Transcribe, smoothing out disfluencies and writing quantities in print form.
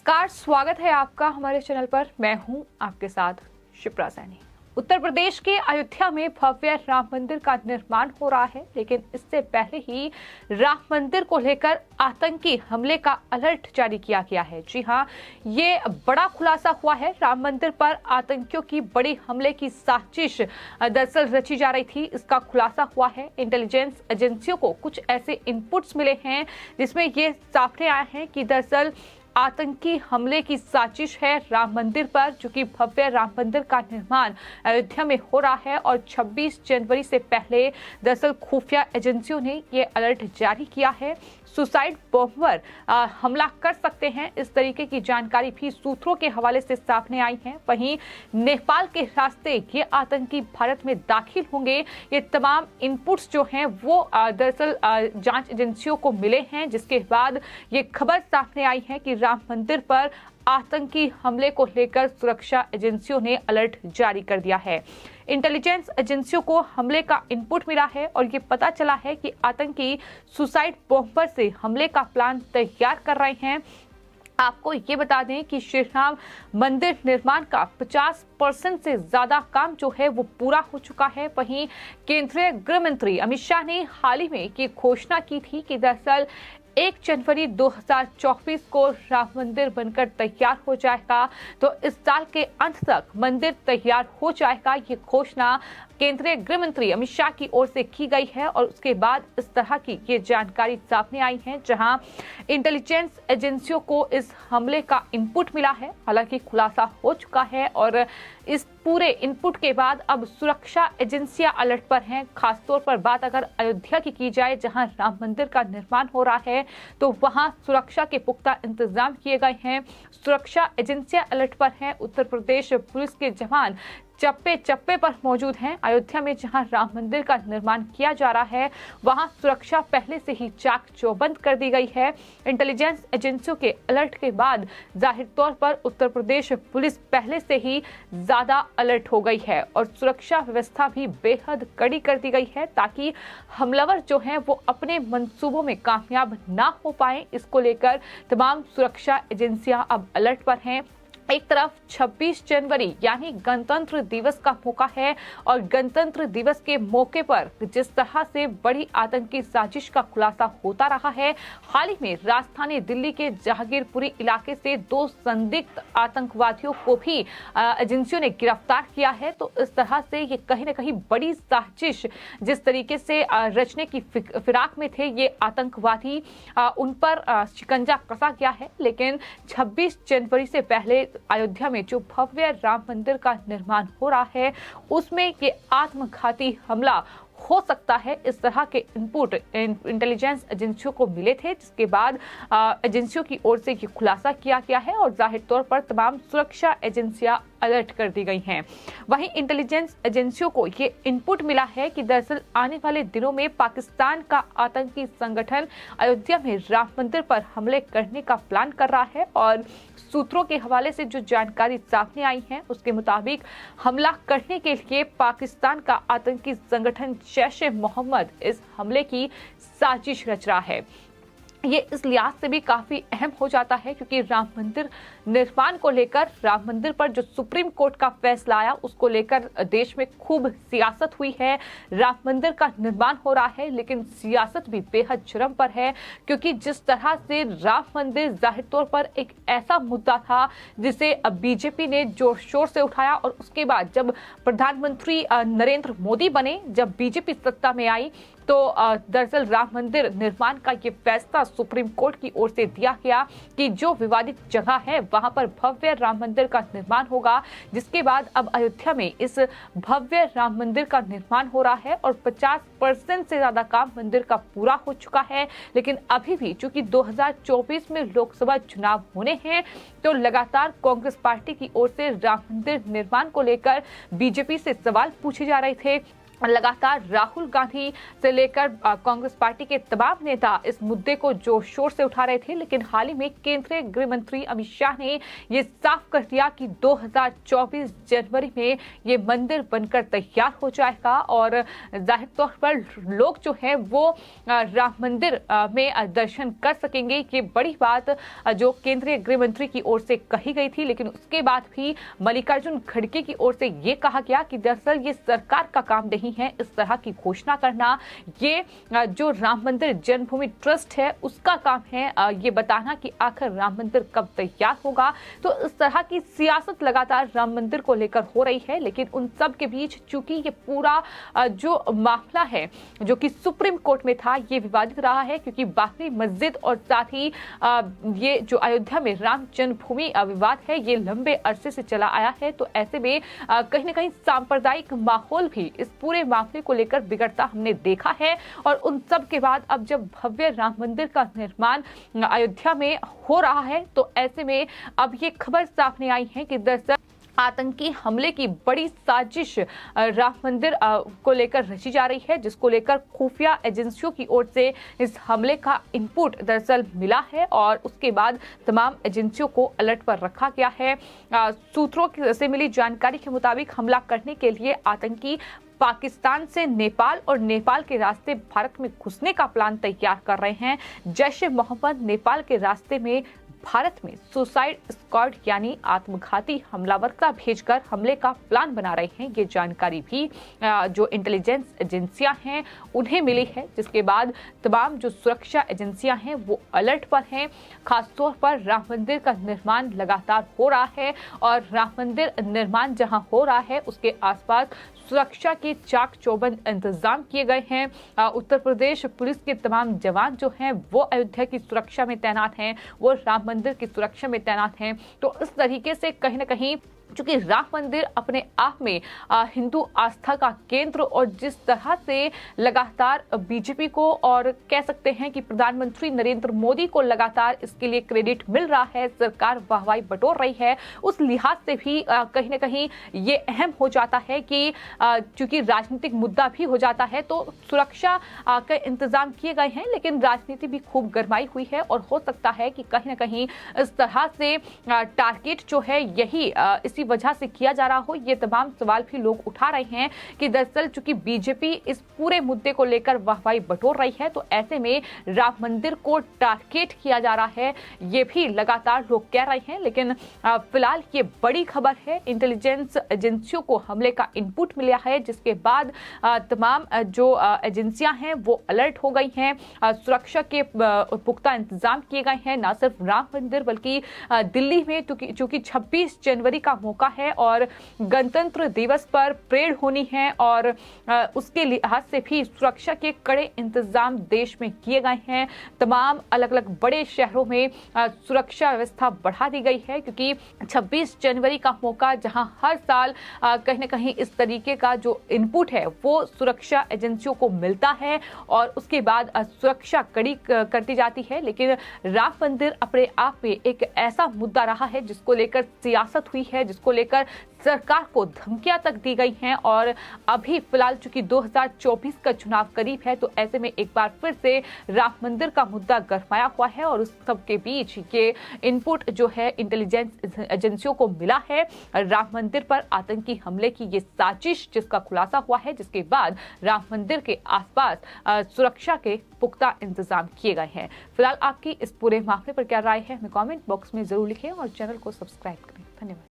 नमस्कार, स्वागत है आपका हमारे चैनल पर। मैं हूं आपके साथ शिप्रा सैनी। उत्तर प्रदेश के अयोध्या में भव्य राम मंदिर का निर्माण हो रहा है, लेकिन इससे पहले ही राम मंदिर को लेकर आतंकी हमले का अलर्ट जारी किया गया है। जी हां, ये बड़ा खुलासा हुआ है। राम मंदिर पर आतंकियों की बड़ी हमले की साजिश दरअसल रची जा रही थी, इसका खुलासा हुआ है। इंटेलिजेंस एजेंसियों को कुछ ऐसे इनपुट्स मिले हैं जिसमें ये सामने आया है कि दरअसल आतंकी हमले की साजिश है राम मंदिर पर, जो कि भव्य राम मंदिर का निर्माण अयोध्या में हो रहा है। और 26 जनवरी से पहले दरअसल खुफिया एजेंसियों ने ये अलर्ट जारी किया है। सुसाइड बॉम्बर हमला कर सकते हैं, इस तरीके की जानकारी भी सूत्रों के हवाले से सामने आई है। वहीं नेपाल के रास्ते ये आतंकी भारत में दाखिल होंगे, ये तमाम इनपुट्स जो हैं वो दरअसल जांच एजेंसियों को मिले हैं, जिसके बाद ये खबर सामने आई है कि राम मंदिर पर आतंकी हमले को लेकर सुरक्षा एजेंसियों ने अलर्ट जारी कर दिया है। इंटेलिजेंस एजेंसियों को हमले का इनपुट मिला है और ये पता चला है कि आतंकी सुसाइड बॉम्बर से हमले का प्लान तैयार कर रहे हैं। आपको ये बता दें कि श्री राम मंदिर निर्माण का 50% से ज्यादा काम जो है वो पूरा हो चुका है। वहीं केंद्रीय गृह मंत्री अमित शाह ने हाल ही में ये घोषणा की थी कि दरअसल 1 जनवरी 2024 को राम मंदिर बनकर तैयार हो जाएगा, तो इस साल के अंत तक मंदिर तैयार हो जाएगा। ये घोषणा केंद्रीय गृह मंत्री अमित शाह की ओर से की गई है और उसके बाद इस तरह की ये जानकारी सामने आई है, जहां इंटेलिजेंस एजेंसियों को इस हमले का इनपुट मिला है। हालांकि खुलासा हो चुका है और इस पूरे इनपुट के बाद अब सुरक्षा एजेंसियां अलर्ट पर हैं। खासतौर पर बात अगर अयोध्या की जाए, जहां राम मंदिर का निर्माण हो रहा है, तो वहां सुरक्षा के पुख्ता इंतजाम किए गए हैं। सुरक्षा एजेंसियां अलर्ट पर हैं। उत्तर प्रदेश पुलिस के जवान चप्पे चप्पे पर मौजूद हैं। अयोध्या में जहां राम मंदिर का निर्माण किया जा रहा है, वहां सुरक्षा पहले से ही चाक चौबंद कर दी गई है। इंटेलिजेंस एजेंसियों के अलर्ट के बाद जाहिर तौर पर उत्तर प्रदेश पुलिस पहले से ही ज्यादा अलर्ट हो गई है और सुरक्षा व्यवस्था भी बेहद कड़ी कर दी गई है, ताकि हमलावर जो हैं वो अपने मंसूबों में कामयाब ना हो पाए। इसको लेकर तमाम सुरक्षा एजेंसियां अब अलर्ट पर हैं। एक तरफ 26 जनवरी यानी गणतंत्र दिवस का मौका है और गणतंत्र दिवस के मौके पर जिस तरह से बड़ी आतंकी साजिश का खुलासा होता रहा है, हाल ही में राजधानी दिल्ली के जहांगीरपुरी इलाके से 2 संदिग्ध आतंकवादियों को भी एजेंसियों ने गिरफ्तार किया है। तो इस तरह से ये कहीं ना कहीं बड़ी साजिश जिस तरीके से रचने की फिराक में थे ये आतंकवादी, उन पर शिकंजा कसा गया है। लेकिन 26 जनवरी से पहले अयोध्या में जो भव्य राम मंदिर का निर्माण हो रहा है, उसमें ये आत्मघाती हमला हो सकता है, इस तरह के इनपुट इंटेलिजेंस एजेंसियों को मिले थे, जिसके बाद एजेंसियों की ओर से ये खुलासा किया गया है और जाहिर तौर पर तमाम सुरक्षा एजेंसियां अलर्ट कर दी गई हैं। वहीं इंटेलिजेंस एजेंसियों को ये इनपुट मिला है कि दरअसल आने वाले दिनों में पाकिस्तान का आतंकी संगठन अयोध्या में राम मंदिर पर हमले करने का प्लान कर रहा है और सूत्रों के हवाले से जो जानकारी सामने आई है, उसके मुताबिक हमला करने के लिए पाकिस्तान का आतंकी संगठन जैश-ए-मोहम्मद इस हमले की साजिश रच रहा है। ये इस लिहाज से भी काफी अहम हो जाता है क्योंकि राम मंदिर निर्माण को लेकर, राम मंदिर पर जो सुप्रीम कोर्ट का फैसला आया, उसको लेकर देश में खूब सियासत हुई है। राम मंदिर का निर्माण हो रहा है, लेकिन सियासत भी बेहद चरम पर है, क्योंकि जिस तरह से राम मंदिर जाहिर तौर पर एक ऐसा मुद्दा था जिसे बीजेपी ने जोर शोर से उठाया और उसके बाद जब प्रधानमंत्री नरेंद्र मोदी बने, जब बीजेपी सत्ता में आई, तो दरअसल राम मंदिर निर्माण का ये फैसला सुप्रीम कोर्ट की ओर से दिया गया कि जो विवादित जगह है वहां पर भव्य राम मंदिर का निर्माण होगा। जिसके बाद अब अयोध्या में इस भव्य राम मंदिर का निर्माण हो रहा है और 50% से ज्यादा काम मंदिर का पूरा हो चुका है। लेकिन अभी भी चूंकि 2024 में लोकसभा चुनाव होने हैं, तो लगातार कांग्रेस पार्टी की ओर से राम मंदिर निर्माण को लेकर बीजेपी से सवाल पूछे जा रहे थे लगातार राहुल गांधी से लेकर कांग्रेस पार्टी के तमाम नेता इस मुद्दे को जोर शोर से उठा रहे थे, लेकिन हाल ही में केंद्रीय गृह मंत्री अमित शाह ने ये साफ कर दिया कि 2024 जनवरी में ये मंदिर बनकर तैयार हो जाएगा और जाहिर तौर पर लोग जो हैं वो राम मंदिर में दर्शन कर सकेंगे। ये बड़ी बात जो केंद्रीय गृह मंत्री की ओर से कही गई थी, लेकिन उसके बाद भी मल्लिकार्जुन खड़गे की ओर से ये कहा गया कि दरअसल ये सरकार का काम नहीं है इस तरह की घोषणा करना। ये जो राम मंदिर जन्मभूमि ट्रस्ट है उसका काम है ये बताना कि आखिर राम मंदिर कब तैयार होगा। तो इस तरह की सियासत लगातार राम मंदिर को लेकर हो रही है, लेकिन उन सब के बीच चूंकि ये पूरा जो मामला है जो कि सुप्रीम कोर्ट में था ये विवादित रहा है, क्योंकि बाबरी मस्जिद और साथ ही ये जो अयोध्या में राम जन्मभूमि विवाद है ये लंबे अरसे से चला आया है। तो ऐसे में कहीं ना कहीं सांप्रदायिक माहौल भी इस पूरे मामले को लेकर बिगड़ता हमने देखा है। और उन सब के बाद अब जब भव्य राम मंदिर का निर्माण अयोध्या में हो रहा है तो ऐसे में अब ये खबर सामने आई है कि दरअसल आतंकी हमले की बड़ी साजिश राम मंदिर को लेकर रची जा रही है, जिसको लेकर खुफिया एजेंसियों की ओर से इस हमले का इनपुट दरअसल मिला है और उसके बाद तमाम एजेंसियों को अलर्ट पर रखा गया है। सूत्रों से मिली जानकारी के मुताबिक हमला करने के लिए आतंकी पाकिस्तान से नेपाल और नेपाल के रास्ते भारत में घुसने का प्लान तैयार कर रहे हैं। जैश ए मोहम्मद नेपाल के रास्ते में भारत में सुसाइड स्क्वाड यानी आत्मघाती हमलावर का भेजकर हमले का प्लान बना रहे हैं। ये जानकारी भी जो इंटेलिजेंस एजेंसियां हैं उन्हें मिली है, जिसके बाद तमाम जो सुरक्षा एजेंसियां हैं वो अलर्ट पर हैं। खासतौर पर राम मंदिर का निर्माण लगातार हो रहा है और राम मंदिर निर्माण जहां हो रहा है उसके आसपास सुरक्षा के चाक चौबंद इंतजाम किए गए हैं। उत्तर प्रदेश पुलिस के तमाम जवान जो हैं वो अयोध्या की सुरक्षा में तैनात हैं, वो राम मंदिर की सुरक्षा में तैनात हैं। तो इस तरीके से कहीं ना कहीं चूंकि राम मंदिर अपने आप में हिंदू आस्था का केंद्र और जिस तरह से लगातार बीजेपी को और कह सकते हैं कि प्रधानमंत्री नरेंद्र मोदी को लगातार इसके लिए क्रेडिट मिल रहा है, सरकार वाहवाही बटोर रही है, उस लिहाज से भी कहीं ना कहीं ये अहम हो जाता है कि चूंकि राजनीतिक मुद्दा भी हो जाता है तो सुरक्षा के इंतजाम किए गए हैं, लेकिन राजनीति भी खूब गरमाई हुई है और हो सकता है कि कहीं ना कहीं इस तरह से टारगेट जो है यही इसी वजह से किया जा रहा हो। ये तमाम सवाल भी लोग उठा रहे हैं कि दरअसल चूंकि बीजेपी इस पूरे मुद्दे को लेकर वाहवाही बटोर रही है तो ऐसे में राम मंदिर को टारगेट किया जा रहा है, ये भी लगातार लोग कह रहे हैं। लेकिन फिलहाल ये बड़ी खबर है, इंटेलिजेंस एजेंसियों को हमले का इनपुट मिला है, जिसके बाद तमाम जो एजेंसियां हैं वो अलर्ट हो गई हैं। सुरक्षा के पुख्ता इंतजाम किए गए हैं, न सिर्फ राम मंदिर बल्कि दिल्ली में चूंकि 26 जनवरी का मौका है और गणतंत्र दिवस पर परेड होनी है और उसके लिहाज से भी सुरक्षा के कड़े इंतजाम देश में किए गए हैं। तमाम अलग अलग बड़े शहरों में सुरक्षा व्यवस्था बढ़ा दी गई है, क्योंकि 26 जनवरी का मौका जहां हर साल कहीं ना कहीं इस तरीके का जो इनपुट है वो सुरक्षा एजेंसियों को मिलता है और उसके बाद सुरक्षा कड़ी करती जाती है। लेकिन राम मंदिर अपने आप में एक ऐसा मुद्दा रहा है जिसको लेकर सियासत हुई है, जिसको लेकर सरकार को धमकियां तक दी गई हैं और अभी फिलहाल चूंकि 2024 का चुनाव करीब है तो ऐसे में एक बार फिर से राम मंदिर का मुद्दा गरमाया हुआ है और उस सब के बीच ये इनपुट जो है इंटेलिजेंस एजेंसियों को मिला है राम मंदिर पर आतंकी हमले की ये साजिश जिसका खुलासा हुआ है, जिसके बाद राम मंदिर के आसपास सुरक्षा के पुख्ता इंतजाम किए गए हैं। फिलहाल आपकी इस पूरे मामले पर क्या राय है हमें कमेंट बॉक्स में जरूर लिखें और चैनल को सब्सक्राइब करें। धन्यवाद।